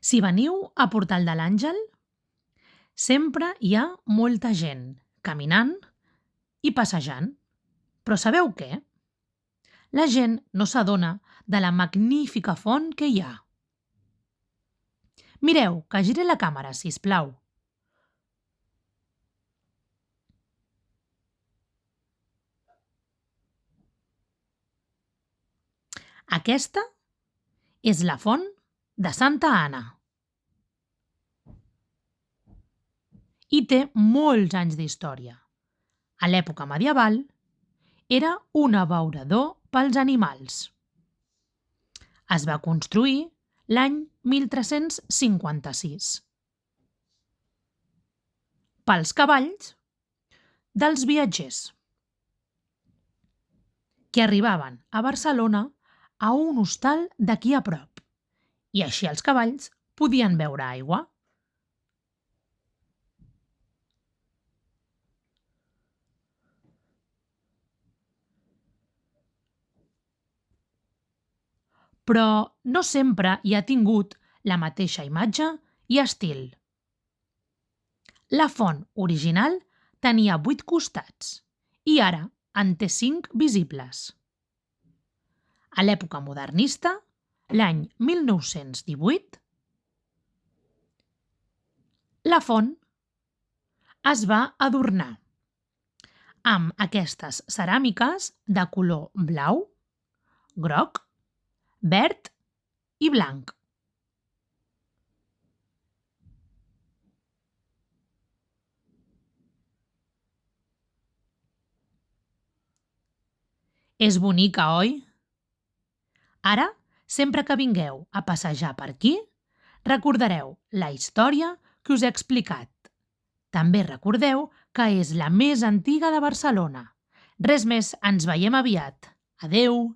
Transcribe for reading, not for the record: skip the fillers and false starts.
Si veniu a Portal de l'Àngel, sempre hi ha molta gent caminant i passejant. Però sabeu què? La gent no s'adona de la magnífica font que hi ha. Mireu, que giri la càmera, si us plau. Aquesta és la font de Santa Anna. I té molts anys d'història. A l'època medieval era un abeurador pels animals. Es va construir l'any 1356. Pels cavalls dels viatgers que arribaven a Barcelona a un hostal d'aquí a prop, i així els cavalls podien beure aigua. Però no sempre hi ha tingut la mateixa imatge i estil. La font original tenia 8 costats i ara en té 5 visibles. A l'època modernista, l'any 1918, la font es va adornar amb aquestes ceràmiques de color blau, groc, verd i blanc. És bonica, oi? Ara, sempre que vingueu a passejar per aquí, recordareu la història que us he explicat. També recordeu que és la més antiga de Barcelona. Res més, ens veiem aviat. Adeu!